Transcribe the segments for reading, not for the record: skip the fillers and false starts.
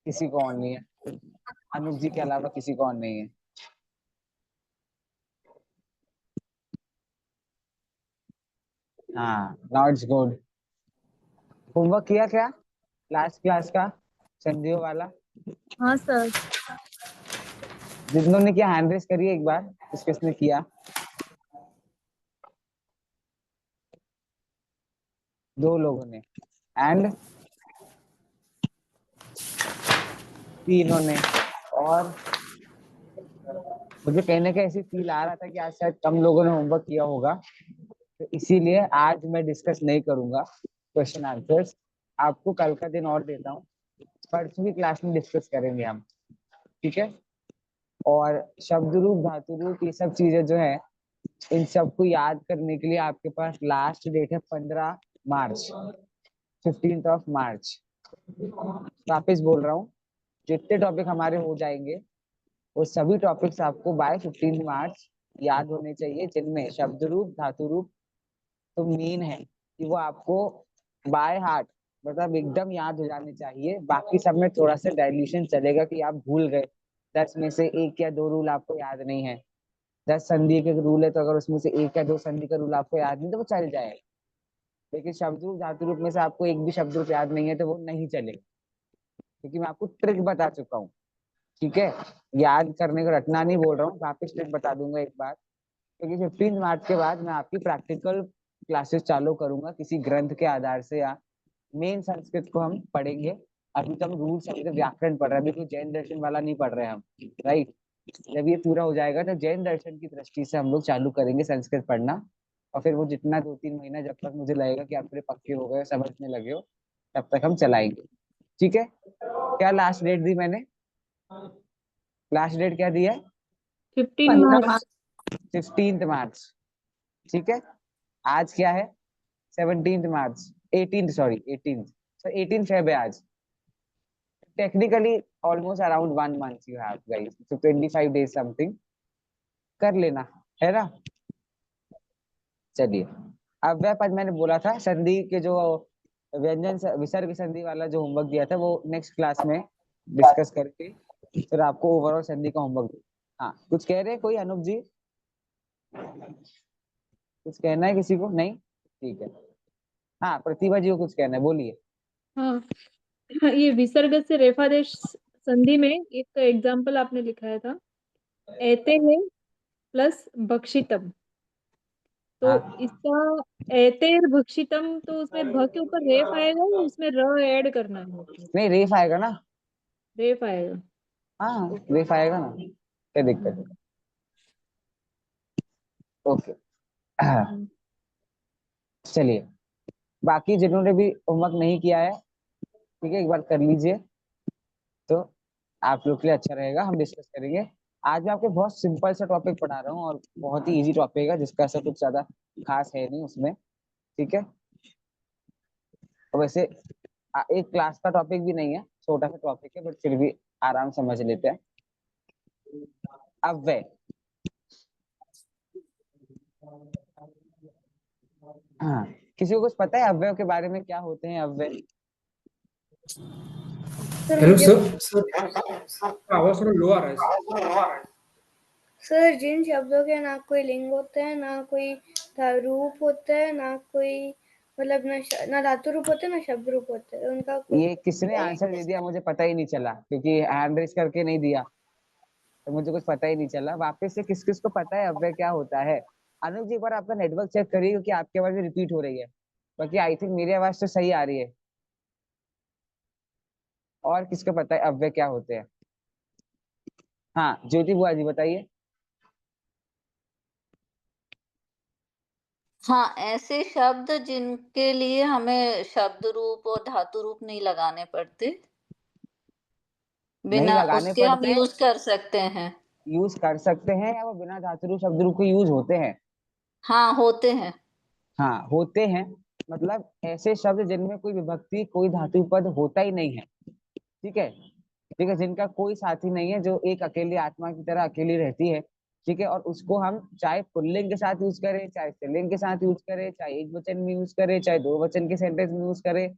किसी को ऑन नहीं है, अनुप जी के अलावा किसी को ऑन नहीं है। हाँ, नॉट्स गुड। होमवर्क किया क्या लास्ट क्लास का, संधियों वाला? हाँ सर। जिन्होंने किया हैंड रेस करिए एक बार, किसने किया? दो लोगों ने, एंड तीनों ने। और मुझे कहने का ऐसी फील आ रहा था कि आज शायद कम लोगों ने होमवर्क किया होगा, तो इसीलिए आज मैं डिस्कस नहीं करूंगा क्वेश्चन आंसर्स। आपको कल का दिन और देता हूँ, परसों की क्लास में डिस्कस करेंगे हम, ठीक है? और शब्द रूप, धातु रूप, ये सब चीजें जो है, इन सबको याद करने के लिए आपके पास लास्ट डेट है 15 मार्च, 15 मार्च। वापिस बोल रहा हूँ, जितने टॉपिक हमारे हो जाएंगे वो सभी टॉपिक्स आपको बाय 15 मार्च याद होने चाहिए, जिनमें शब्द रूप, धातु रूप तो मेन है कि वो आपको बाय हार्ट, मतलब एकदम याद हो जाने चाहिए। बाकी सब में थोड़ा सा डाइल्यूशन चलेगा कि आप भूल गए, 10 में से 1 या 2 रूल आपको याद नहीं है। 10 संधि के रूल है, तो अगर उसमें से 1 या 2 संधि का रूल आपको याद नहीं तो वो चल जाएगा। लेकिन शब्द रूप, धातु रूप में से आपको एक भी शब्द रूप याद नहीं है तो वो नहीं चलेगा, क्योंकि मैं आपको ट्रिक बता चुका हूँ, ठीक है? याद करने को रटना नहीं बोल रहा हूँ, वापिस ट्रिक बता दूंगा एक बार। क्योंकि 15 मार्च के बाद मैं आपकी प्रैक्टिकल क्लासेस चालू करूंगा किसी ग्रंथ के आधार से, या मेन संस्कृत को हम पढ़ेंगे। अभी तो हम रूल शब्द व्याकरण पढ़ रहे हैं, अभी कोई जैन दर्शन वाला नहीं पढ़ रहे हैं हम, राइट? जब ये पूरा हो जाएगा तो जैन दर्शन की दृष्टि से हम लोग चालू करेंगे संस्कृत पढ़ना। और फिर वो जितना 2-3 महीना, जब तक मुझे लगेगा कि आप थोड़े पक्के हो गए, समझने लगे हो, तब तक हम चलाएंगे, ठीक है? क्या लास्ट डेट दी मैंने? लास्ट डेट क्या दी है? 15 मार्च। 15 मार्च, ठीक है? आज क्या है? 17 मार्च, 18, सॉरी 18, so 18 फेब है आज। Technically almost around 1 month you have guys, so 25 days something कर लेना, है ना? चलिए, अब वह पद मैंने बोला था संधि के जो विसर्ग संधि वाला जो होमवर्क दिया था, वो नेक्स्ट क्लास में डिस्कस करके फिर आपको ओवरऑल संधि का होमवर्क दे। हाँ, कुछ कह रहे हैं कोई? अनुप जी, कुछ कहना है किसी को? नहीं, ठीक है। हाँ, प्रतिभा जी को कुछ कहना है, बोलिए। हाँ, ये विसर्ग से रेफादेश संधि में एक एग्जाम्पल आपने लिखाया था, एते है प्लस भक्षितम। तो हाँ, इसका एतेर भक्षितम, तो उसमें भ के ऊपर रेफ आएगा या उसमें र ऐड करना है? नहीं रेफ आएगा ना। रेफ आएगा। हाँ, ओके। रेफ आएगा ना, क्या दिक्कत है? ओके। हम्म। चलिए, बाकी जिन्होंने भी होमवर्क नहीं किया है, ठीक है, एक बार कर लीजिए, तो आप लोग के लिए अच्छा रहेगा। हम डिस्कस करेंगे। आज मैं आपको बहुत सिंपल सा टॉपिक पढ़ा रहा हूँ, और बहुत ही इजी टॉपिक है, जिसका ऐसा कुछ ज्यादा खास है नहीं उसमें, ठीक है? और वैसे एक क्लास का टॉपिक भी नहीं है, छोटा सा टॉपिक है, बट फिर भी आराम समझ लेते हैं। अव्यय, हाँ, किसी को कुछ पता है अव्यय के बारे में? क्या होते हैं अव्यय? सर हेलो मुझे सर, आवाज थोड़ा लो आ रहा है। सर, जिन शब्दों के ना कोई लिंग होते हैं, ना कोई रूप होता है, ना कोई मतलब ना धातु रूप होते हैं, ना शब्द रूप होते हैं, उनका कुछ ये किसने आंसर दे दिया मुझे पता ही नहीं चला, क्योंकि हैंड रेस करके नहीं दिया, तो मुझे कुछ पता ही नहीं चला। वापस से किस किस को पता है अव्यय क्या होता है? अनुज जी, एक बार आपका नेटवर्क चेक करिए, क्योंकि आपकी आवाज रिपीट हो रही है। बाकी आई थिंक मेरी आवाज तो सही आ रही है। और किसको पता है अव्यय क्या होते हैं? हाँ, ज्योति बुआ जी बताइए। हाँ, ऐसे शब्द जिनके लिए हमें शब्द रूप और धातु रूप नहीं लगाने पड़ते, नहीं बिना लगाने उसके हम पड़ते, यूज कर सकते हैं। यूज कर सकते हैं, या वो बिना धातु रूप शब्द रूप के यूज होते हैं? हाँ, होते हैं। हाँ, होते हैं। मतलब ऐसे शब्द जिनमें कोई विभक्ति, कोई धातु पद होता ही नहीं है, ठीक है? ठीक है, जिनका कोई साथी नहीं है, जो एक अकेली आत्मा की तरह अकेली रहती है, ठीक है? और उसको हम चाहे पुल्लिंग के साथ यूज करें, चाहे स्त्रीलिंग के साथ यूज करें, चाहे एक वचन में यूज करें, चाहे दो वचन के सेंटेंस में यूज करें,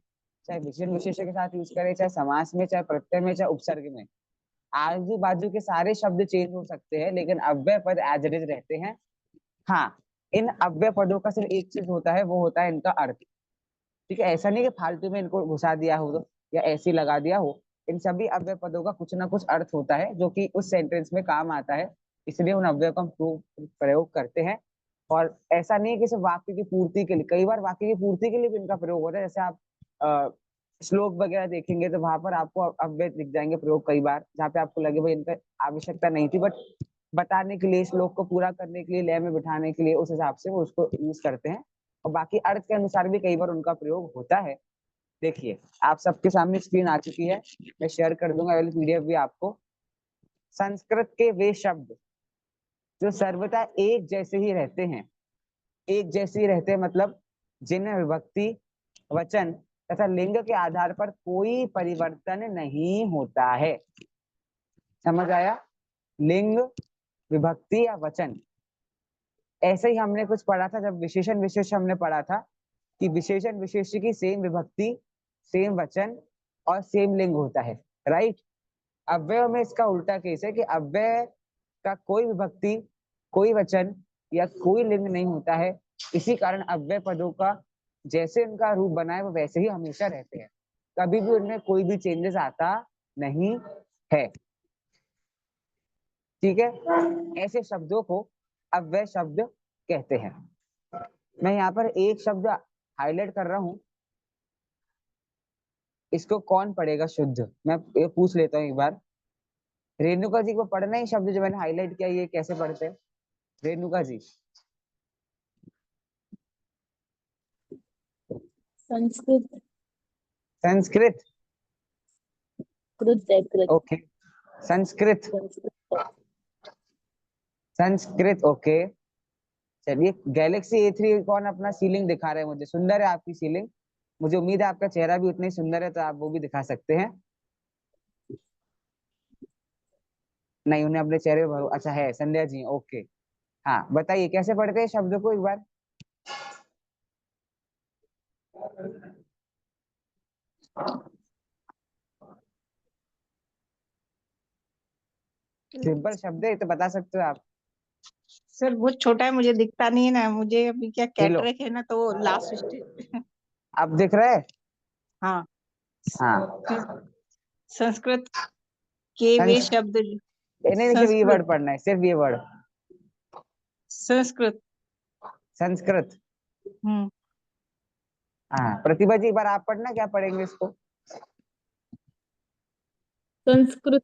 चाहे विशेषण विशेषण के साथ यूज करें, चाहे समास में, चाहे प्रत्यय में, चाहे उपसर्ग में। आजू बाजू के सारे शब्द चेंज हो सकते हैं, लेकिन अव्यय पद एज इट इज रहते हैं। हाँ, इन अव्यय पदों का सिर्फ एक चीज होता है, वो होता है इनका अर्थ। ठीक है, ऐसा नहीं कि फालतू में इनको घुसा दिया हो तो, या ऐसे ही लगा दिया हो। इन सभी अव्यय पदों का कुछ ना कुछ अर्थ होता है जो कि उस सेंटेंस में काम आता है, इसलिए उन अव्यय का हम प्रयोग करते हैं। और ऐसा नहीं है कि सिर्फ वाक्य की पूर्ति के लिए, कई बार वाक्य की पूर्ति के लिए भी इनका प्रयोग होता है। जैसे आप श्लोक वगैरह देखेंगे तो वहां पर आपको अव्यय दिख जाएंगे प्रयोग कई बार, जहाँ पे आपको लगे भाई इनका आवश्यकता नहीं थी, बट बताने के लिए, श्लोक को पूरा करने के लिए, लय में बिठाने के लिए, उस हिसाब से वो उसको यूज करते हैं। और बाकी अर्थ के अनुसार भी कई बार उनका प्रयोग होता है। देखिए, आप सबके सामने स्क्रीन आ चुकी है, मैं शेयर कर दूंगा वाली पीडीएफ भी आपको। संस्कृत के वे शब्द जो सर्वथा एक जैसे ही रहते हैं, एक जैसे ही रहते हैं मतलब जिनमें विभक्ति, वचन तथा लिंग के आधार पर कोई परिवर्तन नहीं होता है। समझ आया? लिंग, विभक्ति या वचन। ऐसे ही हमने कुछ पढ़ा था जब विशेषण विशेष हमने पढ़ा था, कि विशेषण विशेष की सेम विभक्ति, सेम वचन और सेम लिंग होता है, राइट। अव्यय में इसका उल्टा केस है कि अव्यय का कोई विभक्ति, कोई वचन या कोई लिंग नहीं होता है। इसी कारण अव्यय पदों का जैसे उनका रूप बना है वो वैसे ही हमेशा रहते हैं, कभी भी उनमें कोई भी चेंजेस आता नहीं है। ठीक है, ऐसे शब्दों को अव्यय शब्द कहते हैं। मैं यहाँ पर एक शब्द हाईलाइट कर रहा हूं, इसको कौन पढ़ेगा शुद्ध, मैं ये पूछ लेता हूँ एक बार। रेणुका जी को पढ़ना है शब्द जो मैंने हाईलाइट किया, ये कैसे पढ़ते हैं रेणुका जी? संस्कृत संस्कृत, कृत है कृत ओके। संस्कृत, संस्कृत संस्कृत, ओके। चलिए, गैलेक्सी A3 कौन अपना सीलिंग दिखा रहे हैं? मुझे सुंदर है आपकी सीलिंग, मुझे उम्मीद है आपका चेहरा भी उतना ही सुंदर है, तो आप वो भी दिखा सकते हैं। नहीं, उन्हें अपने चेहरे पर अच्छा है, संध्या जी, ओके। हाँ, बताइए कैसे पढ़ते हैं शब्द को एक बार। सिंपल शब्द है, तो बता सकते हो आप। सर बहुत छोटा है, मुझे दिखता नहीं है ना, मुझे अभी क्या ये लो, कैटरेक है ना, तो लास्ट स्टेज। अब दिख रहा है? हाँ, हाँ, संस्कृत के वे संस शब्द नहीं, सिर्फ ये संस्कृत वर्ड पढ़ना है, सिर्फ ये वर्ड, संस्कृत। संस्कृत। हम्म हाँ, प्रतिभा जी एक बार आप पढ़ना, क्या पढ़ेंगे इसको? संस्कृत।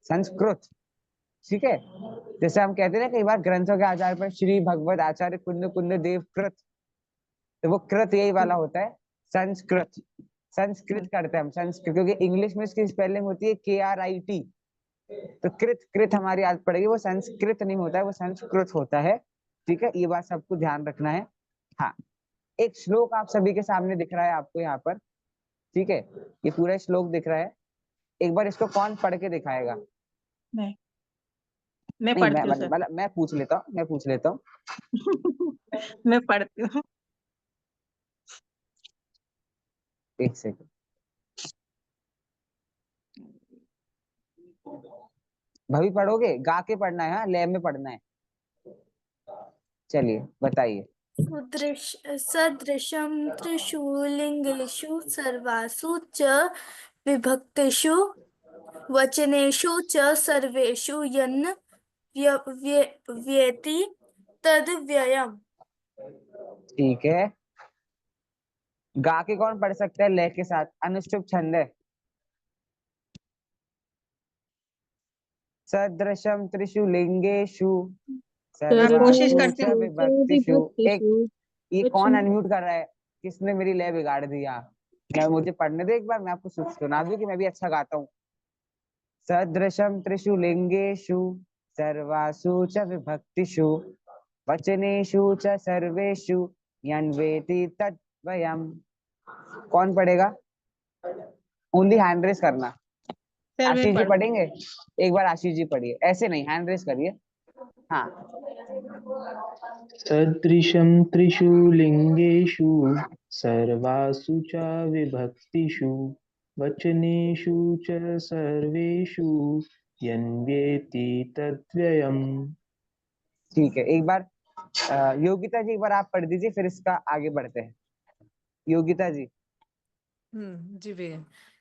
संस्कृत, ठीक है। जैसे हम कहते हैं ना कई बार ग्रंथों के आधार पर श्री भगवत आचार्य कुंद कुंद देव कृत, तो वो कृत यही वाला होता है, संस्कृत। संस्कृत करते हैं हम संस्कृत, क्योंकि इंग्लिश में इसकी स्पेलिंग होती है KRIT, तो कृत कृत हमारी याद पड़ेगी, वो संस्कृत नहीं होता है, वो संस्कृत होता है। ठीक है, ये बात सबको ध्यान रखना है। हाँ, एक श्लोक आप सभी के सामने दिख रहा है आपको यहाँ पर, ठीक है, ये पूरा श्लोक दिख रहा है। एक बार इसको कौन पढ़ के दिखाएगा? मैं नहीं, पढ़ती हूँ सर। मैं पूछ लेता हूँ। मैं पढ़ती हूँ। एक सेकंड, भाभी पढ़ोगे? गा के पढ़ना है, हाँ, लय में पढ़ना है। चलिए बताइए। सदृशं त्रिषु लिंगेषु सर्वासु च विभक्तिषु वचनेषु च सर्वेषु यन्न व्येति तद् व्ययम्। ठीक है, गा के कौन पढ़ सकता है लय के साथ? अनुष्टुप छंद है। सदृशम त्रिषु लिंगेषु मैं कोशिश सर्वासु करती च हूँ। विभक्तिषु। एक, ये कौन वचन। अनम्यूट कर रहा है? किसने मेरी लय बिगाड़ दिया? मैं, मुझे पढ़ने दे एक बार, मैं आपको सुना दूं कि मैं भी अच्छा गाता हूँ। सदृशम त्रिषु लिंगेषु सर्वासु च विभक्तिषु वचनेषु च सर्वेषु यन्वेति तद्वयम्। कौन पढ़ेगा? ओनली हैंड रेस करना। सर मैं आशीष जी पढ़ पढ़ेंगे? एक बार आशीष जी पढ़िए, ऐसे नहीं, हैंड रेस करिए। हाँ, सदृशं त्रिषु लिंगेषु सर्वासु च विभक्तिषु वचनेषु च सर्वेषु यन्वेति तद्व्ययम्। ठीक है, एक बार योगिता जी एक बार आप पढ़ दीजिए, फिर इसका आगे बढ़ते हैं। योगिता जी जी भैया।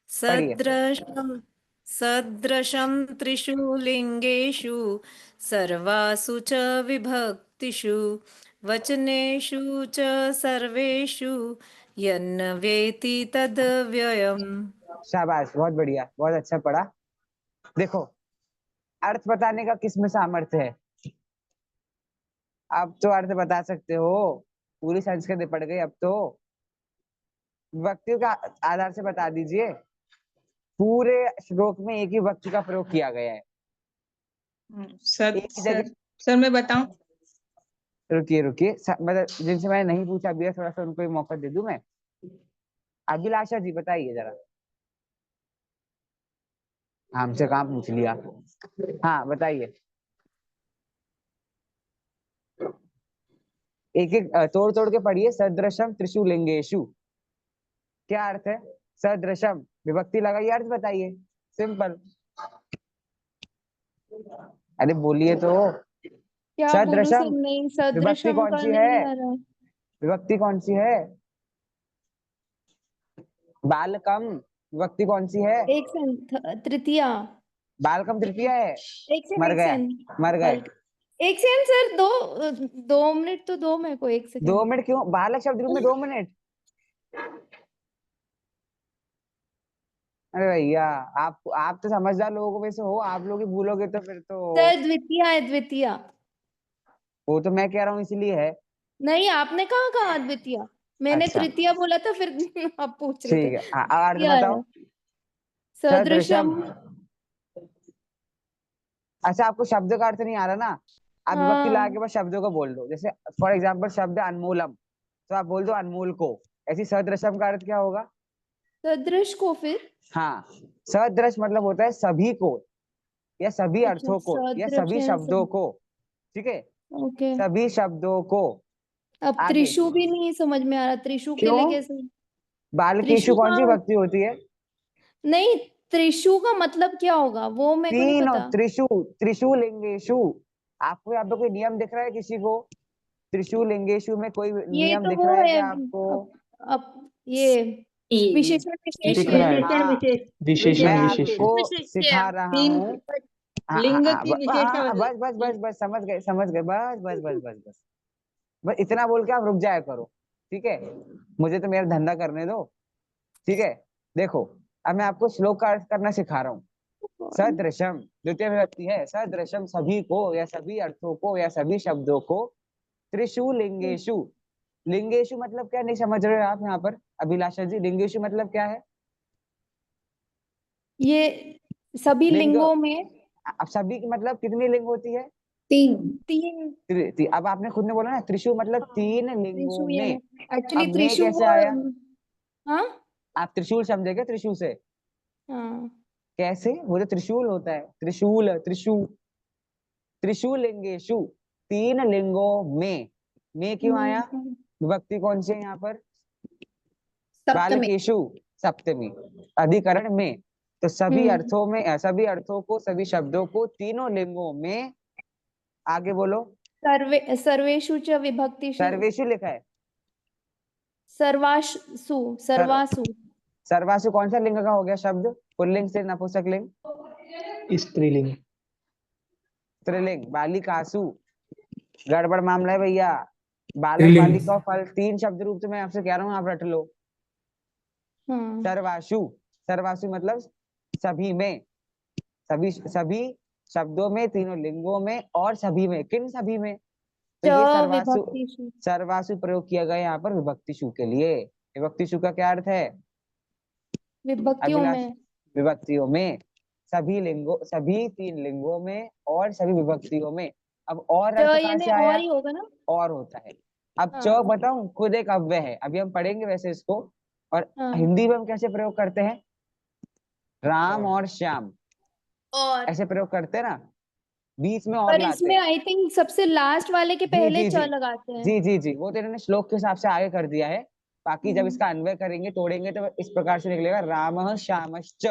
पढ़िए। सदृशम सदृशम त्रिषु लिंगेषु सर्वासु च विभक्तिषु वचनेषु च सर्वेषु यन्न वेति तद्व्ययम्। शाबाश, बहुत बढ़िया, बहुत अच्छा पढ़ा। देखो, अर्थ बताने का किसमें सामर्थ्य है? अब तो अर्थ बता सकते हो, पूरी संस्कृत पढ़ गई अब तो। विभक्तियों का आधार से बता दीजिए। पूरे श्लोक में एक ही विभक्ति का प्रयोग किया गया है। सर एक जगह सर मैं बताऊं? रुकिए रुकिए, मतलब जिनसे मैंने नहीं पूछा अभी, थोड़ा सा उनको भी मौका दे दूं मैं। अभिलाषा जी बताइए जरा। हमसे कहाँ पूछ लिया। हाँ बताइए। एक एक तोड़ तोड़ के पढ़िए। सदृशम त्रिषु लिंगेषु, क्या अर्थ है? सदृशम विभक्ति लगाइए, अर्थ बताइए, सिंपल। अरे बोलिए तो। क्या बोलूं सर? सदृशम नहीं, विभक्ति सदृशम कौन का सी नहीं है? आ रहा। विभक्ति कौन सी है? बालकम विभक्ति कौन सी है? एक सेकंड, तृतीया। बालकम तृतीया है। एक सेकंड, मर एक गया, सेकंड। मर गए। एक सेकंड सर, 2 मिनट तो दो मेरे को, एक 2 सेकंड। मिनट क्यों? बालक शब्द रूप में 2 मिनट? अरे भैया, आप तो समझदार लोगों में से हो, आप लोग ही भूलोगे तो फिर तो। सर द्वितीया है, द्वितीया। वो तो मैं कह रहा हूँ इसलिए है। नहीं, आपने कहा द्वितीया? मैंने अच्छा तृतीया बोला था, फिर आप पूछ रहे थे। ठीक है, अर्थ क्या बताओ। है? सदृशम। अच्छा, आपको शब्द का अर्थ नहीं आ रहा ना? आप विभक्ति हाँ। लगा के बस शब्दों को बोल दो। जैसे फॉर एग्जाम्पल शब्द अनमोलम, तो आप बोल दो अनमोल को। ऐसी सदृशम का अर्थ क्या होगा? सदृश को फिर? हाँ, सदृश मतलब होता है सभी को, या सभी अच्छा, अर्थों को, या सदृश सभी है शब्दों सब। को। ठीक है, ओके। सभी शब्दों को। अब आगे त्रिशु भी नहीं समझ में आ रहा, त्रिशु के लिए क्यों? कैसे? बालकेशु त्रिशु कौन का सी विभक्ति होती है? नहीं, त्रिशु का मतलब क्या होगा वो मेरे को नहीं तीन, और पता। त्रिशु, त्रिशु लिंगेशु। आपको यहाँ पे कोई नियम दिख रहा है किसी को? त्रिशु लिंगेशु में कोई ये नियम तो दिख वो रहा है है। क्या आपको? अब ये विशेषण विशेष दिख है। रहा है। हाँ, विशेषण मैं विशेषण। आपको सिखा रहा हूँ। हाँ, लिंग हाँ, की विशेषण। बस बस बस बस, समझ गए समझ गए, बस बस बस बस बस बस, इतना बोल के आप रुक जाया करो। ठीक है, मुझे तो मेरा धंधा करने दो। ठीक है, देखो, अब मैं आपको श्लोक का अर्थ करना सिखा रहा हूँ। सदृशम द्वितीय विभक्ति है। सदृशम सभी को, या सभी अर्थों को, या सभी शब्दों को। त्रिशु लिंगेशु, लिंगेशु मतलब क्या नहीं समझ रहे हो आप यहाँ पर? अभिलाषा जी, लिंगेशु मतलब क्या है? ये सभी लिंग। लिंगों में। अब सभी की मतलब कितनी लिंग होती है? 3। अब आपने खुद ने बोला ना, त्रिशु मतलब हाँ, 3 लिंगों त्रिशु ये में। एक्चुअली अब में त्रिशु कैसे वो। आया? हाँ आप त्रिशूल समझेगा त्रिशु से? हाँ। कैसे? वो तो त्रिशूल होता है, त्रिशूल, त्रिशु। त्रिशु लिंगेशु, 3 लिंगों में क्यों आया? विभक्ति कौन सी है यहाँ पर? सप्तमी। बालकेशु, सप्तमी, अधिकरण में। तो सभी अर्थों में, सभी अर्थों को, सभी शब्दों को, तीनों लिंगों में। आगे बोलो। सर्वेषु च विभक्तिषु। सर्वेषु लिखा है। सर्वासु, सर्वासु। सर्वासु कौन सा लिंग का हो गया शब्द? पुल्लिंग से नपुंसक लिंग? स्त्रीलिंग। स्त्रीलिंग। बालिकासु, गड़बड़ मामला है भैया। बालक स्त्रीलिंग। बालिका फल, 3 शब्द रूप से मैं आपसे कह रहा हूँ, आप रट लो। हाँ। सर्वासु, सर्वासु मतलब सभी में, सभी सभी शब्दों में, तीनों लिंगों में, और सभी में। किन सभी में? तो ये सर्वासु, विभक्तिषु। सर्वासु प्रयोग किया गया यहाँ पर विभक्तिशु के लिए। विभक्तिशु का क्या अर्थ है? विभक्तियों अभिलाष, में। विभक्तियों में, सभी लिंगों, सभी 3 लिंगों में, और सभी विभक्तियों में। अब और अर्थ कहाँ यानी से और आया? ही होगा ना। और होता है। अब च हाँ बताऊं, खुद एक अव्यय है, अभी हम पढ़ेंगे वैसे इसको। और हाँ। हिंदी में हम कैसे प्रयोग करते हैं? राम और श्याम, और ऐसे प्रयोग करते हैं ना, बीच में और पर लाते इसमें हैं। आई थिंक सबसे लास्ट वाले के जी पहले जी च जी लगाते हैं। जी जी जी, वो तो इन्होंने श्लोक के हिसाब से आगे कर दिया है। बाकी जब इसका अन्वय करेंगे, तोड़ेंगे, तो इस प्रकार से निकलेगा रामः श्यामश्च।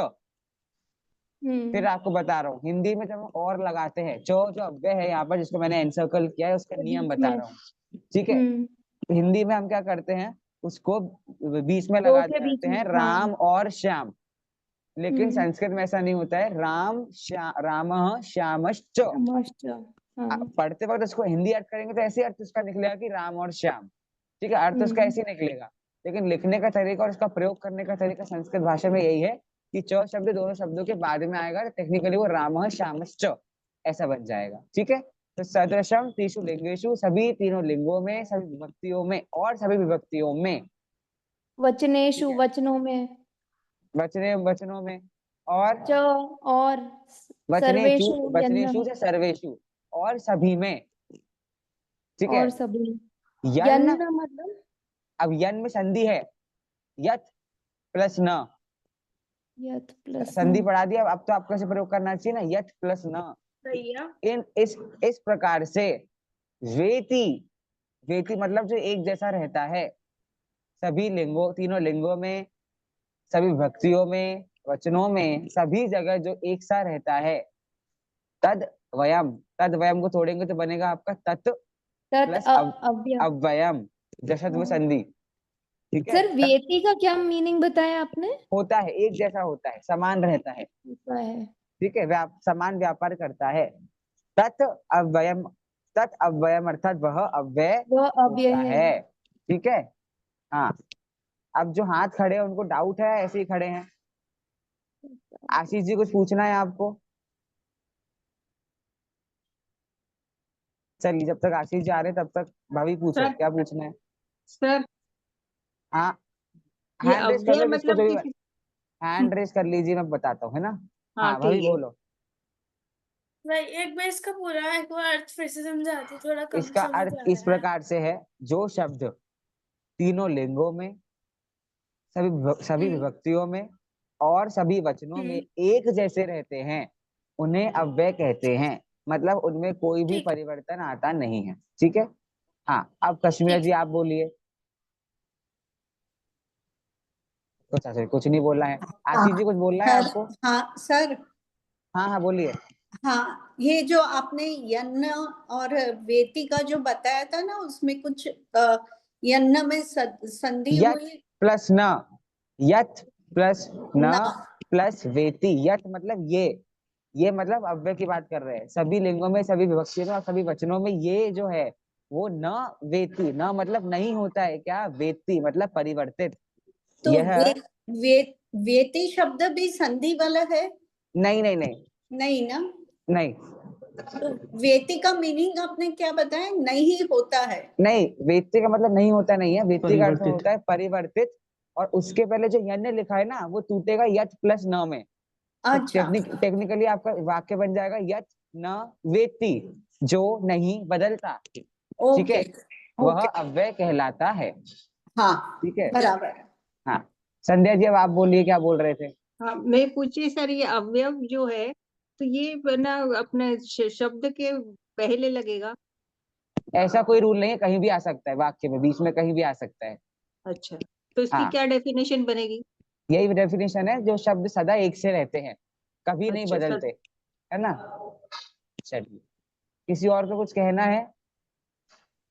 फिर आपको बता रहा हूँ, हिंदी में जब हम और लगाते हैं, जो अव्यय है यहाँ पर जिसको मैंने एनसर्कल किया है, उसका नियम बीच बता में। रहा हूँ। ठीक है, हिंदी में हम क्या करते हैं, उसको बीच में दो लगा के बीच देते में, हैं हाँ। राम और श्याम। लेकिन संस्कृत में ऐसा नहीं होता है, रामः श्यामश्च। हाँ। पढ़ते वक्त उसको हिंदी अर्थ करेंगे तो ऐसे अर्थ उसका निकलेगा कि राम और श्याम। ठीक है, अर्थ उसका ऐसे ही निकलेगा। लेकिन लिखने का तरीका और उसका प्रयोग करने का तरीका संस्कृत भाषा में यही है कि च शब्द दोनों शब्दों के बाद में आएगा, टेक्निकली वो रामः श्यामश्च ऐसा बन जाएगा। ठीक है, तो सदृशम त्रिषु लिंगेषु, सभी तीनों लिंगों में, सभी विभक्तियों में और सभी विभक्तियों में, वचनेषु वचनों में, वचनों में और च और वचनेषु सर्वेषु वचनेषु से सर्वेषु और सभी में। ठीक है, और सभी। यन, मतलब अब यन में संधि है, यत प्लस न, यत प्लस संधि पढ़ा दिया, अब तो आपको ऐसे प्रयोग करना चाहिए ना, यत प्लस न। इन इस प्रकार से वेति, वेति मतलब जो एक जैसा रहता है सभी लिंगों, तीनों लिंगों में, सभी विभक्तियों में, वचनों में, सभी जगह जो एक सा रहता है, तद वयम, तद वयम को तोड़ेंगे तो बनेगा आपका तत् प्लस अव्ययम, जशत्व संधि। ठीक है, सर वेति का क्या मीनिंग बताया आपने? होता है, एक जैसा होता है, समान रहता है। होता है। ठीक है, समान व्यापार करता है। तत् अव्ययम, तत् अव्ययम अर्थात वह अव्यय होता है। ठीक है, हाँ। अब जो हाथ खड़े हैं उनको डाउट है, ऐसे ही खड़े हैं? आशीष जी कुछ पूछना है आपको? चलिए, जब तक आशीष जी आ रहे हैं तब तक भाभी पूछो, क्या पूछना है? सर हाँ, ये हैंड रेस कर अव्यय लो, जिसको मतलब जो कि हैंड रेस कर लीजिए, मैं बताता हूँ, है ना। हाँ भाभी ठीक है। बोलो। भाई एक बार इसका पूरा एक बार अर्थ फिर से समझाती, थोड़ा कम इसका समझ अर्थ आ इस रहा है। प्रकार से है, जो शब्द तीनों लिंगों में, सभी विभक्तियों में और सभी वचनों में एक जैसे रहते हैं, उन्हें अव्यय कहते हैं। मतलब उनमें कोई भी परिवर्तन आता नहीं है। ठीक है, हाँ। अब कश्मीर जी आप बोलिए। कुछ नहीं बोलना है। आशीष जी कुछ बोलना है आपको? हाँ सर। हाँ हाँ बोलिए। हाँ, ये जो आपने यन्न और वेति का जो बताया था ना, उसमें कुछ यन्न में संधि यत हुई प्लस न, यत प्लस न न। प्लस वेति। यत मतलब ये मतलब अव्यय की बात कर रहे हैं। सभी लिंगों में, सभी विभक्तियों में और सभी वचनों में ये जो है वो न वेति, न मतलब नहीं होता है, क्या वेति मतलब परिवर्तित। तो यह वेति शब्द भी संधि वाला है? नहीं नहीं नहीं नहीं ना। नहीं तो वेति का मीनिंग आपने क्या बताया? नहीं होता है। नहीं, वेति का मतलब नहीं होता नहीं है, वेति का अर्थ परिवर्तित। होता है परिवर्तित। और उसके पहले जो यन्य लिखा है ना, वो टूटेगा यत प्लस न में। अच्छा। टेक्निकली आपका वाक्य बन जाएगा यत न वेति, जो नहीं बदलता। ठीक है, वह अव्यय कहलाता है। हाँ ठीक है, बराबर। हाँ। संध्या जी अब आप बोलिए, क्या बोल रहे थे? हाँ, मैं पूछी सर, ये अवयव जो है तो ये ना अपने शब्द के पहले लगेगा? ऐसा कोई रूल नहीं है, कहीं भी आ सकता है, वाक्य में बीच में कहीं भी आ सकता है। अच्छा, तो इसकी हाँ, क्या डेफिनेशन बनेगी? यही डेफिनेशन है, जो शब्द सदा एक से रहते हैं, कभी नहीं अच्छा, बदलते, है ना। चलिए, किसी और को कुछ कहना है?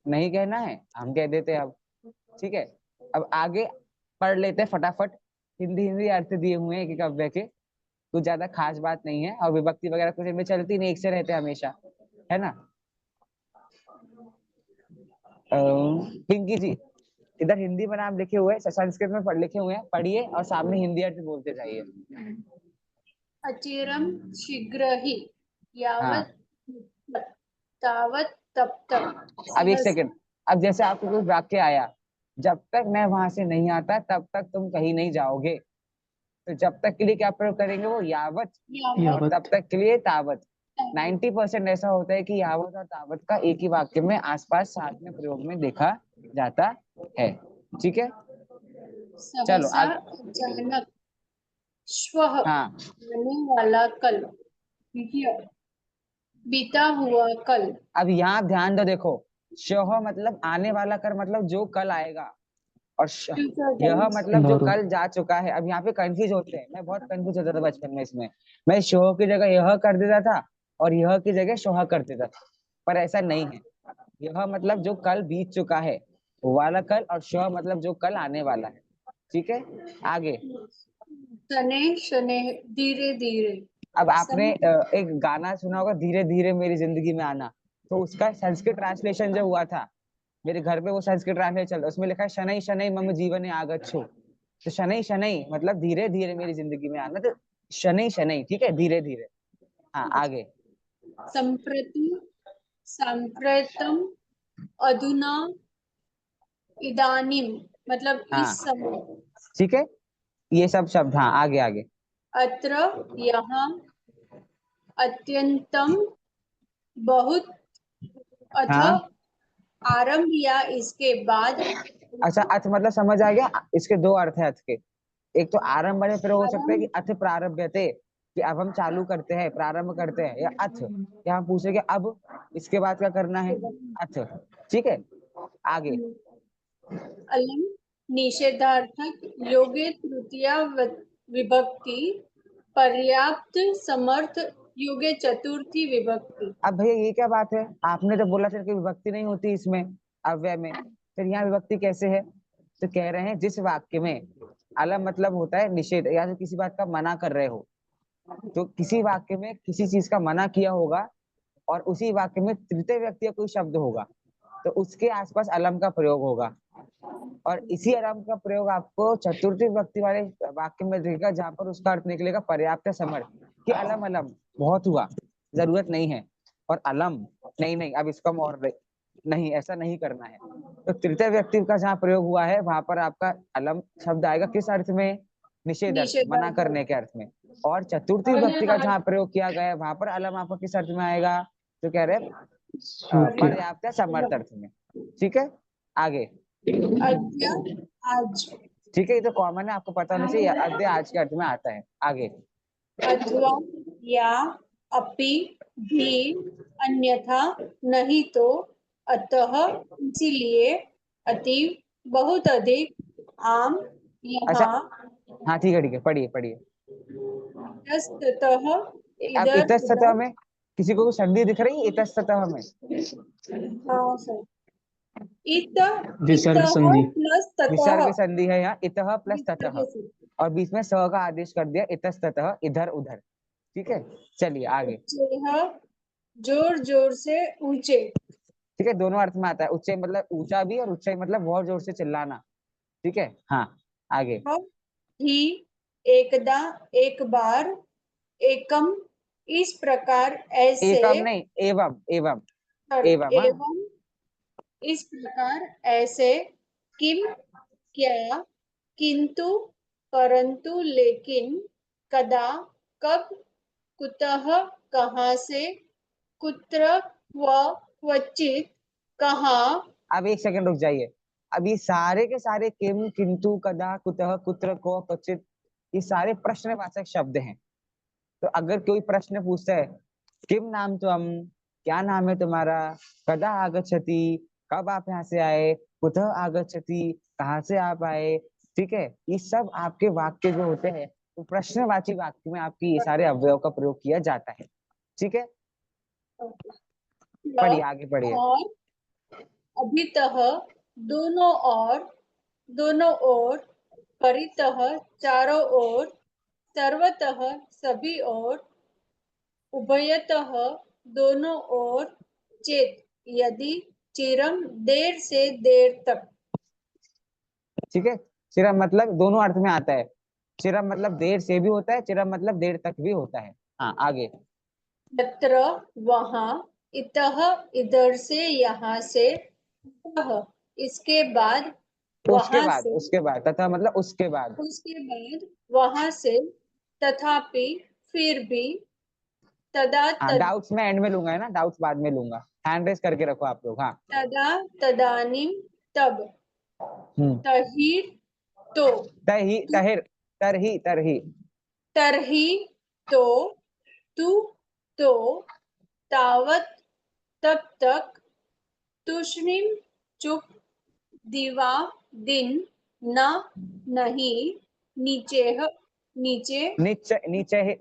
नहीं कहना है, हम कह देते हैं अब। ठीक है, अब आगे पढ़ लेते हैं फटाफट। हिंदी हिंदी अर्थ दिए हुए हैं एक एक अव्यय के, कुछ ज्यादा खास बात नहीं है। और विभक्ति वगैरह कुछ इनमें चलती नहीं, एक से रहते हैं हमेशा, है ना। पिंकी जी, इधर हिंदी में नाम लिखे हुए, संस्कृत में पढ़ लिखे हुए हैं, पढ़िए और सामने हिंदी अर्थ बोलते जाइए। अचिरम शीघ्र ही, हाँ, यावत तावत तब तक। अब एक सेकंड। अब जैसे आपको कोई वाक्य आया, जब तक मैं वहां से नहीं आता तब तक तुम कहीं नहीं जाओगे, तो जब तक के लिए क्या प्रयोग करेंगे? वो यावत, और तब तक के लिए तावत। 90% ऐसा होता है कि यावत और तावत का एक ही वाक्य में आसपास साथ में प्रयोग में देखा जाता है। ठीक है, चलो सहसा अचानक, श्वः हाँ, आने वाला कल, बीता हुआ कल। अब यहाँ ध्यान दो, देखो, श्वः मतलब आने वाला कर, मतलब जो कल आएगा। और यह मतलब जो tomorrow, कल जा चुका है। अब यहाँ पे कंफ्यूज होते हैं, मैं बहुत कंफ्यूज होता था बचपन में इसमें। मैं शोह की जगह यह कर देता था और यह की जगह शोह कर देता था, पर ऐसा नहीं है। यह मतलब जो कल बीत चुका है वो वाला कल, और शोह मतलब जो कल आने वाला है। ठीक है, आगे। शनैः शनैः धीरे धीरे। अब आपने एक गाना सुना होगा, धीरे धीरे मेरी जिंदगी में आना, तो उसका संस्कृत ट्रांसलेशन जो हुआ था, मेरे घर पे वो संस्कृत ट्रांसलेशन चल रहा है, उसमें लिखा है शनै शनै मम जीवने आगच्छो। तो शनै शनै मतलब धीरे धीरे मेरी जिंदगी में आना, तो शनै शनै, ठीक है, धीरे धीरे। हाँ, आगे। सम्प्रति साम्प्रतम अधुना इदानीम मतलब हाँ, इस समय। ठीक है, ये सब शब्द। हाँ, आगे आगे। अत्र यहाँ अत्यंतम बहुत अथ हाँ, आरंभ या इसके बाद। अच्छा, अथ मतलब समझ आ गया। इसके दो अर्थ है अथ के। एक तो आरंभ बड़े प्रयोग हो सकता है कि आरंभ अथ प्रारभ्यते, कि अब हम चालू करते हैं, प्रारंभ करते हैं, या अथ यहाँ पूछेंगे अब इसके बाद क्या करना है, अथ। ठीक है, आगे। अलम निषेधार्थक योगे तृतीया विभक्ति पर्याप्त समर्थ योगे चतुर्थी विभक्ति। अब भैया ये क्या बात है, आपने तो बोला था कि विभक्ति नहीं होती इसमें, अव्यय में, फिर यहाँ विभक्ति कैसे है? तो कह रहे हैं जिस वाक्य में अलम मतलब होता है निषेध, या तो किसी बात का मना कर रहे हो, तो किसी वाक्य में किसी चीज का मना किया होगा और उसी वाक्य में तृतीय व्यक्ति का कोई शब्द होगा, तो उसके आसपास अलम का प्रयोग होगा। और इसी अलम का प्रयोग आपको चतुर्थी विभक्ति वाले वाक्य में दिखेगा, जहां पर उसका अर्थ निकलेगा पर्याप्त समर्थ, कि अलम अलम बहुत हुआ, जरूरत नहीं है, और अलम नहीं नहीं, अब इसको हम और नहीं, ऐसा नहीं करना है। तो तृतीय व्यक्ति का जहाँ प्रयोग हुआ है वहां पर आपका अलम शब्द आएगा, किस अर्थ में? निषेध अर्थ, मना करने के अर्थ में। और चतुर्थी विभक्ति का जहाँ प्रयोग किया गया है वहां पर अलम आपको किस अर्थ में आएगा? तो कह रहे हैं सूखे, पर्याप्त समर्थ अर्थ में। ठीक है, आगे। अद्य आज ठीक है, ये तो कॉमन है, आपको पता होना चाहिए, अद्य आज के अर्थ में आता है। आगे। अथवा या अपि भी अन्यथा नहीं तो अतः इसीलिए अतीव बहुत अधिक आम अच्छा, यहाँ हाँ ठीक है, पढ़िए पढ़िए। इतस्ततः अब इधर इतस्ततः उधर। में किसी को संधि दिख रही है? इतस्ततः में हाँ सर। इत विसर्ग इतः संधि, प्लस ततः। विसर्ग संधि है यहाँ, इतः प्लस ततः, विसर्ग से। और बीच में स का आदेश कर दिया, इतस्ततः इधर उधर। ठीक है, चलिए आगे। उच्चैः जोर जोर से ऊंचे। ठीक है, दोनों अर्थ में आता है। उच्चै मतलब ऊंचा भी, और उच्चै मतलब बहुत जोर से चिल्लाना। ठीक है, हाँ, आगे। ही एकदा एक बार एकम इस प्रकार ऐसे। एकम नहीं, एवं एवं एवं, हाँ। एवं इस प्रकार ऐसे। किम क्या किंतु परंतु लेकिन कदा कब कुतः कहाँ से कुत्र क्व क्वचित कहाँ। अब एक सेकंड रुक जाइए। अब ये सारे के सारे किम, किंतु, कदा, कुतः, कुत्र, को, क्वचित, ये सारे प्रश्नवाचक शब्द हैं। तो अगर कोई प्रश्न पूछता है, किम नाम त्वम, क्या नाम है तुम्हारा, कदा आगच्छति, कब आप यहाँ से आए, कुतः आगच्छति, कहाँ से आप आए, ठीक है, ये सब आपके वाक्य जो होते हैं, तो प्रश्नवाची वाक्य में आपकी ये सारे अवयव का प्रयोग किया जाता है। ठीक है, पढ़िए, आगे पढ़िए। और अभितः दोनों ओर परितः चारों ओर सर्वतः सभी ओर उभयतः दोनों ओर चेत यदि चिरम देर से देर तक। ठीक है, चिरम मतलब दोनों अर्थ में आता है। चिरम मतलब देर से भी होता है, चिरम मतलब देर तक भी होता है। हाँ, आगे। तत्र वहां इतः इधर से यहाँ से ततः इसके बाद वहां से उसके बाद तथा मतलब उसके बाद। वहां से तथापि फिर भी तदा हाँ, डाउट्स मैं एंड में लूंगा, है ना, डाउट्स बाद में लूंगा। हैंड रेस करके रखो आप लोग। हाँ, तदा तदानीम तब तहिर तो तही तहिर तरही तरही तरही तो तू तो तावत तब तक तुष्णिम चुप दिवा दिन न नहीं नीचेह नीचे निश्चयः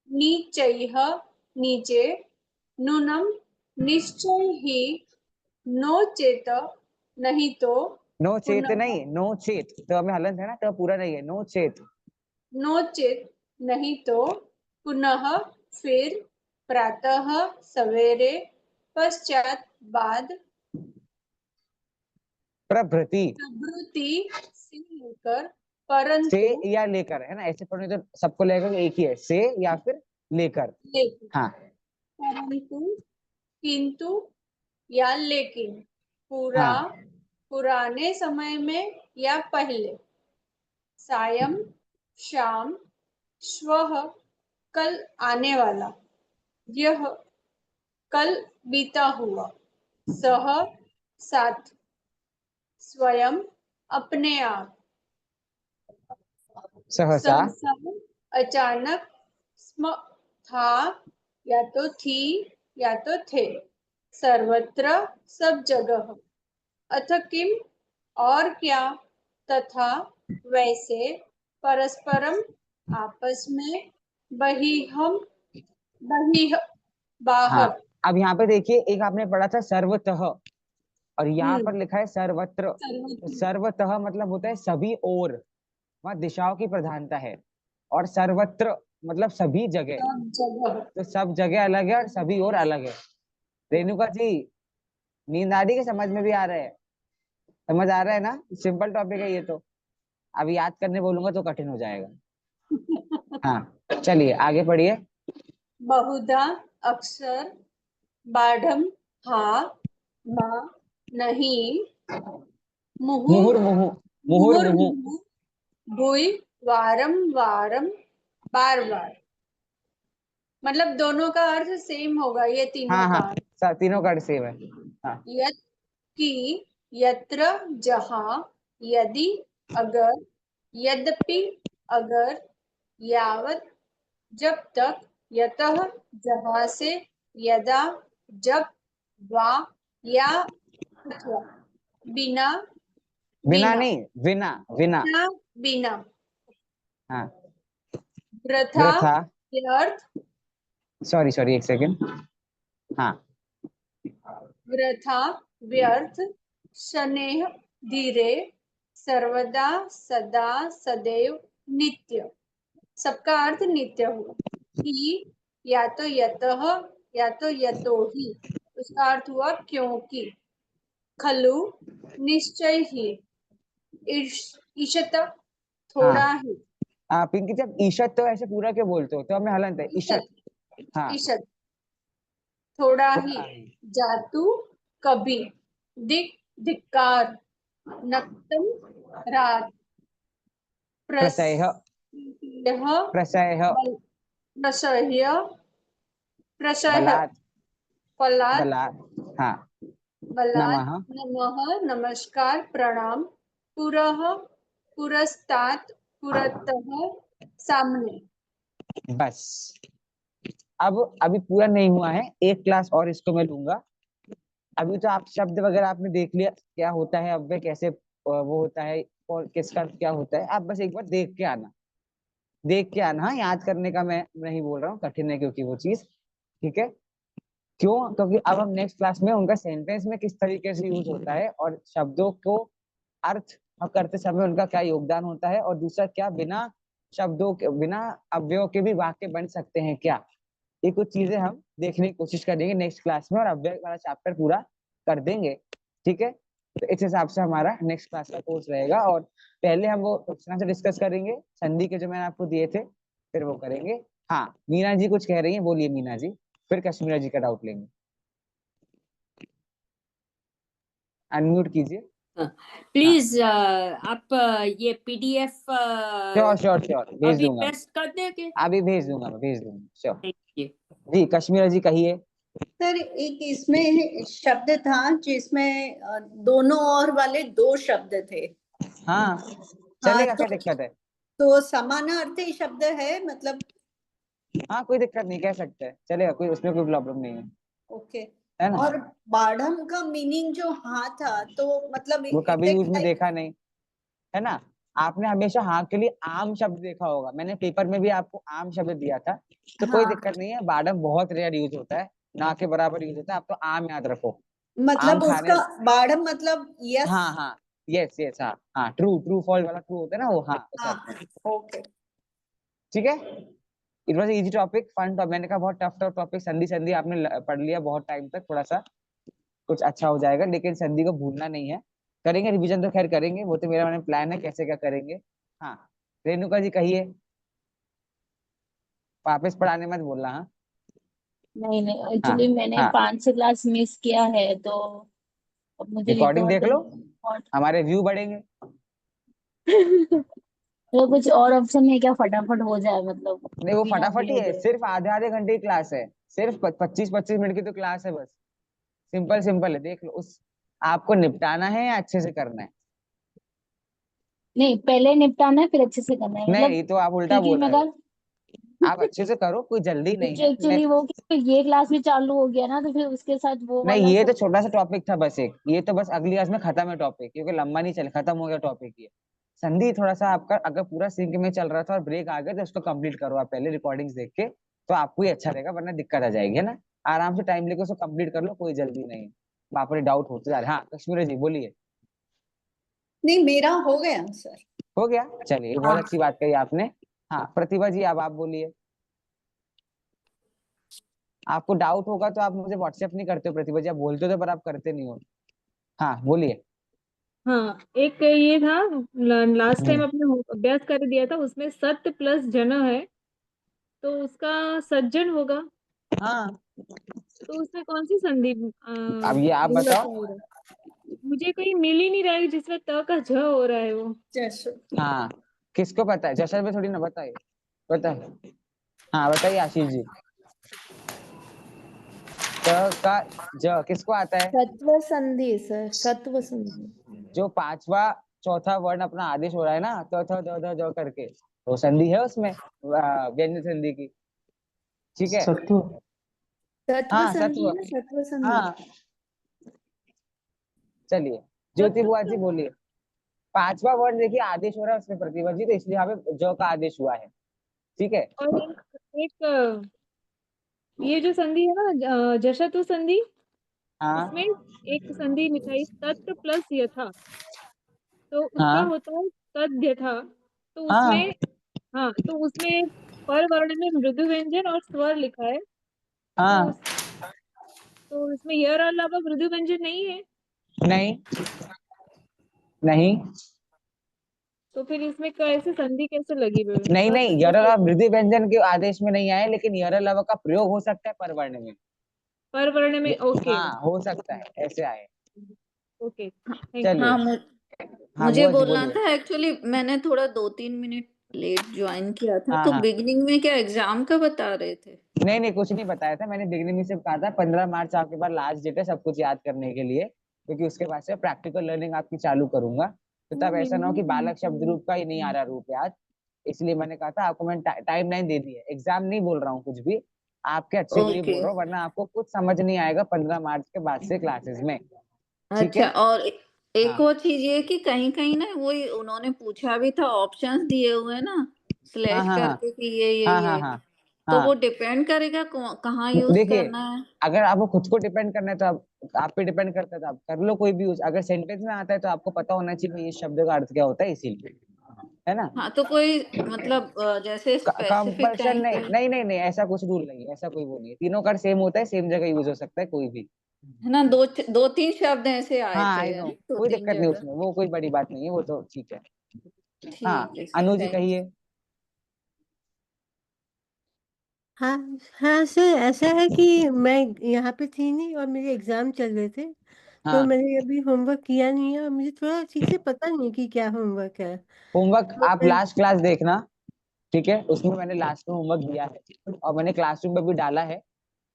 नीचैः नीचे नूनम निश्चय ही नो चेत नहीं तो नो चेत पुनः नहीं, नो चेत तो हमें हलंत है ना, तो पूरा नहीं है, नो चेत। नो चेत नहीं तो पुनः फिर प्रातः सवेरे पश्चात बाद प्रभृति प्रभृति से लेकर से परंतु या लेकर, है ना, ऐसे पढ़ने तो सबको लगेगा एक ही है, से या फिर लेकर। लेकिन हाँ परंतु किंतु या लेकिन पूरा हाँ पुराने समय में या पहले सायं शाम श्वः कल आने वाला यह कल बीता हुआ सह साथ स्वयं अपने आप सहसा सहसा अचानक स्म था या तो थी या तो थे सर्वत्र सब जगह अथ किम और क्या तथा वैसे परस्परम आपस में बहिहम बहिह हाँ। बाहर अब यहाँ पे देखिए, एक आपने पढ़ा था सर्वतः, और यहाँ पर हम्म लिखा है सर्वत्र। तो सर्वत्र सर्वतः मतलब होता है सभी ओर, वहाँ दिशाओं की प्रधानता है। और सर्वत्र मतलब सभी जगह, सब जगह तो सब जगह अलग है और सभी ओर अलग है। रेणुका जी, नींद आ रही है, समझ में भी आ रहा है? समझ आ रहा है ना? सिंपल टॉपिक है ये तो, अब याद करने बोलूंगा तो कठिन हो जाएगा। हाँ चलिए आगे पढ़िए। बहुधा अक्षर बाढ़म हा मा नहीं मुहुर मुहुर्मुहु मुहुर्मुहु मुहुर्मुहु भुई वारम वारम बार बार मतलब दोनों का अर्थ सेम होगा ये तीनों हाँ का हाँ, अर्थ तीनों का सेम है। हाँ यत की यत्र जहाँ यदि अगर यद्यपि अगर यावत जब तक यतः जहाँ से यदा जब वा या अथवा बिना बिना बिना नहीं, विना विना। बिना बिना हाँ वृथा वृथा, व्यर्थ सॉरी सॉरी एक सेकेंड। हाँ वृथा व्यर्थ शनेह धीरे सर्वदा सदा सदैव नित्य सबका अर्थ नित्य हो ही या तो यतः या तो यतो ही उसका अर्थ हुआ क्योंकि खलु निश्चय ही ईशत थोड़ा हाँ ही हाँ पिंकी, जब ईशत तो ऐसे पूरा क्यों बोलते हो, तो हमें हलंत है ईशत। हाँ ईशत थोड़ा ही थोड़ा ही। जातु कभी दिक धिक्कार नक्तम रात प्रसयः प्रसह्य प्रसयः प्रसह्य प्रसह्य बलात् फलात् बलात्। हाँ बलात् नमः नमः नमस्कार प्रणाम पुरः पुरस्तात् पुरतः सामने बस। अब अभी पूरा नहीं हुआ है, एक क्लास और इसको मैं लूंगा। अभी तो आप शब्द वगैरह आपने देख लिया क्या होता है, अव्यय कैसे वो होता है और किसका अर्थ क्या होता है। आप बस एक बार देख के आना, देख के आना। हाँ, याद करने का मैं नहीं बोल रहा हूँ, कठिन है क्योंकि वो चीज, ठीक है। क्यों? क्योंकि अब हम नेक्स्ट क्लास में उनका सेंटेंस में किस तरीके से यूज होता है और शब्दों को अर्थ करते समय उनका क्या योगदान होता है, और दूसरा क्या बिना शब्दों के, बिना अव्ययों के भी वाक्य बन सकते हैं क्या, ये कुछ चीजें हम देखने की कोशिश करेंगे नेक्स्ट क्लास में, और अव्यय वाला चैप्टर पूरा कर देंगे, ठीक है। तो इस हिसाब से हमारा नेक्स्ट क्लास का कोर्स रहेगा। और पहले हम वो रचना से डिस्कस करेंगे, संधि के जो मैंने आपको दिए थे, फिर वो करेंगे। हाँ मीना जी कुछ कह रही हैं, बोलिए मीना जी, फिर कश्मीरा जी का डाउट लेंगे। अनम्यूट कीजिए। प्लीज आप ये पीडीएफ श्योर श्योर श्योर, भेज अभी दूंगा, पेस्ट कर देंगे। अभी भेज दूंगा, मैं भेज दूंगा, श्योर। Thank you. जी कश्मीरा जी कहिए। सर एक इसमें शब्द था जिसमें दोनों और वाले दो शब्द थे। हाँ चलेगा, क्या दिक्कत है? तो समानार्थी शब्द है मतलब? हाँ कोई दिक्कत नहीं, कह सकते हैं, चलेगा, कोई उसमें कोई प्रॉब्लम नहीं है। ओके। है ना? और बाढ़म का मीनिंग जो हाँ था, तो मतलब वो कभी इसे यूज में देखा नहीं, है ना। आपने हमेशा हाँ के लिए आम शब्द देखा होगा, मैंने पेपर में भी आपको आम शब्द दिया था, तो कोई हाँ दिक्कत नहीं है। बाडम बहुत रेयर यूज होता है, ना के बराबर यूज होता है, आप तो आम याद रखो। आम मतलब खाने, उसका बाड़म मतलब यस। हाँ हाँ, यस यस, हाँ हाँ, ट्रू ट्रू फॉल्स वाला ट्रू होता है ना वो, हाँ उस हाँ अर्थ में। ओके। ठीक है, it was easy topic, fun topic. मैंने कहा बहुत टफ टफ टॉपिक, संधि संधि आपने पढ़ लिया बहुत टाइम तक, थोड़ा सा कुछ अच्छा हो जाएगा, लेकिन संधि को भूलना नहीं है। करेंगे रिवीजन तो खैर करेंगे, वो तो मेरा मैंने प्लान है कैसे क्या करेंगे। हाँ, रेणुका जी कहिए, वापस पढ़ाने मत बोलना। हाँ नहीं नहीं, हाँ एक्चुअली मैंने हाँ, 5 क्लास मिस किया है, तो अब मुझे रिकॉर्डिंग रिकॉर्ड देख लो, करना हमारे व्यू बढ़ेंगे। तो कुछ और ऑप्शन है क्या, फटाफट हो जाए, मतलब नहीं वो बिना फटाफट अभी ही हो है, जाए। सिर्फ आधे आधे घंटे की क्लास है, सिर्फ 25-25 मिनट की तो क्लास है बस। सिंपल सिंपल है, देख लो उस, आपको निपटाना है या अच्छे से करना है। नहीं, पहले निपटाना है फिर अच्छे से करना है, मतलब नहीं तो आप उल्टा क्योंकि बोल मैं रहे हो, कल आप अच्छे से करो, कोई जल्दी नहीं क्योंकि है। मैं, एक्चुअली वो कि ये क्लास भी चालू हो गया ना, तो फिर उसके साथ वो नहीं वाला ये सब। तो छोटा सा टॉपिक था बस एक, ये तो बस अगली क्लास में खत्म है टॉपिक, क्योंकि लंबा नहीं चले, खत्म हो गया टॉपिक ये। संधि थोड़ा सा आपका अगर पूरा सिंक में चल रहा था और ब्रेक आ गया, तो उसको कंप्लीट करो आप पहले रिकॉर्डिंग्स देख के, तो आपको ही अच्छा रहेगा, वरना दिक्कत आ जाएगी, है ना। आराम से टाइम लेके उसको कंप्लीट कर लो, कोई जल्दी नहीं है। वहां पर डाउट होते जा रहे। हाँ कश्मीर जी बोलिए। नहीं मेरा हो गया सर। हो गया, चलिए बहुत हाँ अच्छी बात कही आपने। हाँ प्रतिभा जी, अब आप बोलिए। आपको डाउट होगा तो आप मुझे व्हाट्सएप नहीं करते हो प्रतिभा जी, आप बोलते हो तो पर आप करते नहीं हो। हाँ बोलिए। हाँ, एक ये था, लास्ट टाइम हम्म, अपने अभ्यास कर दिया था, उसमें सत्य प्लस जन है, तो उसका सज्जन होगा, हाँ तो उसमें कौन सी संधि अब ये आप बहुलक बताओ। में हो रहा है? मुझे कहीं मिल ही नहीं रहा है जिसमें त का झ हो रहा है वो। जैसे हाँ किसको पता है, जशर में थोड़ी ना, बताइए बताइए। हाँ बताइए आशीष जी। त का ज किसको आता है, सत्व संधि सर, सत्व संधि। जो पांचवा चौथा वर्ण अपना आदेश हो रहा है ना, तो थ द ध ज करके, तो संधि है उसमें, व्यंजन संधि की। ठीक है, सत्व। सत्व हाँ संधि सत्व, है ना, सत्व संधि। हाँ चलिए। ज्योति सत्व बुआ जी प्लस, बोलिए। पांचवा वर्ण देखिए आदेश हो रहा है उसमें प्रतिभा जी, तो इसलिए यहाँ पे ज का आदेश हुआ है। ठीक है, और एक ये जो संधि है ना, जशत्व संधि, उसमें हाँ एक संधि मिठाई तत् प्लस यथा, तो उसका हाँ होता है तद्य था, तो हाँ उसमें, हाँ तो उसमें पर वर्ण में मृदु व्यंजन और स्वर लिखा है, तो हाँ। उस, तो इसमें यर अलावा मृदु व्यंजन नहीं है, नहीं नहीं तो फिर इसमें कैसे संधि कैसे लगी नहीं नहीं, तत् यरल प्लस और यथा? मृदु व्यंजन के आदेश में नहीं आए, लेकिन यरल लव का प्रयोग हो सकता है परवर्ण में। पर वर्ण में, ओके हाँ हो सकता है ऐसे आए। Okay, thank you. चलिए, हाँ हाँ मुझे बुआ जी बोलना बोलिए। था, एक्चुअली मैंने थोड़ा 2-3 मिनट लेट ज्वाइन किया था, हाँ तो हाँ, बिगनिंग में क्या एग्जाम का बता रहे थे? नहीं नहीं कुछ नहीं बताया था मैंने, बिगनिंग में सिर्फ कहा था 15 मार्च आपके पास लास्ट डेट है सब कुछ याद करने के लिए, क्योंकि उसके बाद से प्रैक्टिकल लर्निंग आपकी चालू करूंगा, तो तब ऐसा ना हो कि बालक शब्द रूप का ही नहीं आ रहा रूप याद। इसलिए मैंने कहा था आपको, मैंने टाइम लाइन दे दी है, एग्जाम नहीं बोल रहा हूँ कुछ भी, आपके अच्छे के लिए ओके, बोल रहा हूँ, वरना आपको कुछ समझ नहीं आएगा 15 मार्च के बाद से क्लासेस में। ठीक अच्छा। है, और एक हाँ और चीज ये कि कहीं कहीं ना वही उन्होंने पूछा भी था, ऑप्शंस दिए हुए हैं ना हाँ स्लैश हाँ हाँ करके कि ये हाँ हाँ ये, हाँ तो हाँ। वो डिपेंड करेगा कहाँ यूज देखिए, करना है। अगर आपको खुद को डिपेंड करना है तो आप पे डिपेंड करता है, तो आप कर लो कोई भी यूज, अगर सेंटेंस में आता है तो आपको पता होना चाहिए कि इस शब्द का अर्थ क्या होता है, इसीलिए, है ना। हाँ तो कोई मतलब जैसे स्पेसिफिक कंपल्शन कहीं नहीं पे नहीं नहीं नहीं, ऐसा कुछ रूल नहीं है, ऐसा कोई वो नहीं है, तीनों का सेम होता है, सेम जगह यूज हो सकता है कोई भी। है ना, 2-3 शब्द ऐसे आए हाँ थे, आई है नो, ना, दो कोई तीन दिक्कत नहीं जगह। उसमें, वो कोई बड़ी बात नहीं है, वो तो ठीक है। हाँ ठीक है सर, अनु जी थैंक। कहिए। हाँ हाँ सर, ऐसा है कि मैं यहाँ पे थी नहीं और मेरे एग्जाम चल रहे थे, तो हाँ मैंने अभी होमवर्क किया नहीं है और मुझे थोड़ा ठीक से पता नहीं कि क्या होमवर्क है। होमवर्क तो आप मैं लास्ट क्लास देखना, ठीक है, उसमें मैंने लास्ट में होमवर्क दिया है और मैंने क्लासरूम में भी डाला है,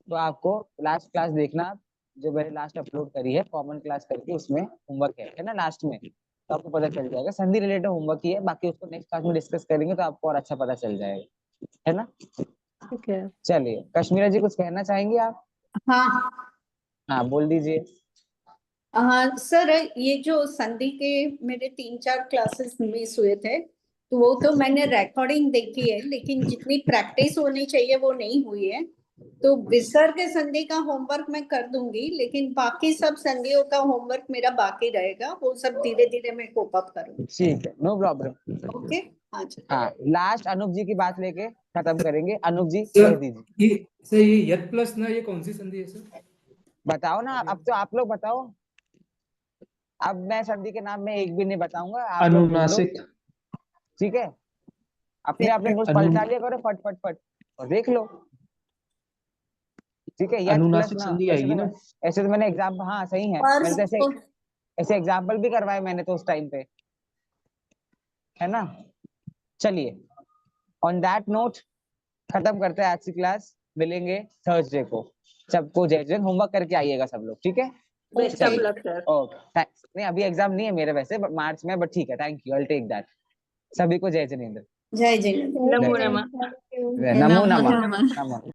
तो आपको लास्ट क्लास देखना आप, जो मैंने लास्ट अपलोड करी है कॉमन क्लास करके, उसमें होमवर्क है ना लास्ट में, तो आपको पता चल जाएगा, संधि रिलेटेड होमवर्क ही है, बाकी उसको नेक्स्ट क्लास में डिस्कस करेंगे तो आपको और अच्छा पता चल जाएगा, है ना। ठीक है। चलिए कश्मीरा जी कुछ कहना चाहेंगे आप। हाँ हाँ बोल दीजिए। हाँ सर, ये जो संधि के मेरे 3-4 क्लासेस मिस हुए थे, तो वो तो मैंने रिकॉर्डिंग देखी है, लेकिन जितनी प्रैक्टिस होनी चाहिए वो नहीं हुई है। तो विसर्ग संधि का होमवर्क मैं कर दूंगी, लेकिन बाकी सब संधियों का होमवर्क मेरा बाकी रहेगा, वो सब धीरे धीरे मैं कोप अप करूंगी। ठीक है, नो प्रॉब्लम। ओके, हाँ जी। हाँ, लास्ट अनूप जी की बात लेके खत्म करेंगे। अनूप जी सर, कह दीजिए। ये सर, ये यत प्लस ना, ये कौन सी संधि है सर? बताओ ना, अब तो आप लोग बताओ। अब मैं संधि के नाम में एक भी नहीं बताऊंगा, आप लोग ढूंढो। अनुनासिक। ठीक है, अपने अपने नोट्स पलटा लिया करो फट फट फट और देख लो। ठीक है, यत प्लस अनुनासिक ना, संधि आएगी ना? ऐसे तो मैंने एग्जाम्पल, हाँ सही है, मैंने तो ऐसे ऐसे एग्जाम्पल भी करवाए मैंने तो उस टाइम पे, है ना। चलिए, ऑन दैट नोट खत्म करते हैं आज की क्लास। मिलेंगे थर्सडे को। सबको जय जय, होमवर्क करके आइएगा सब लोग, ठीक है। Best of luck sir. Okay, नहीं अभी एग्जाम नहीं है मेरे वैसे, मार्च में, बट ठीक है, thank you, I will take that. सभी को जय जिनेंद्र। जय जिनेंद्र। नमो नमः। नमो नमः।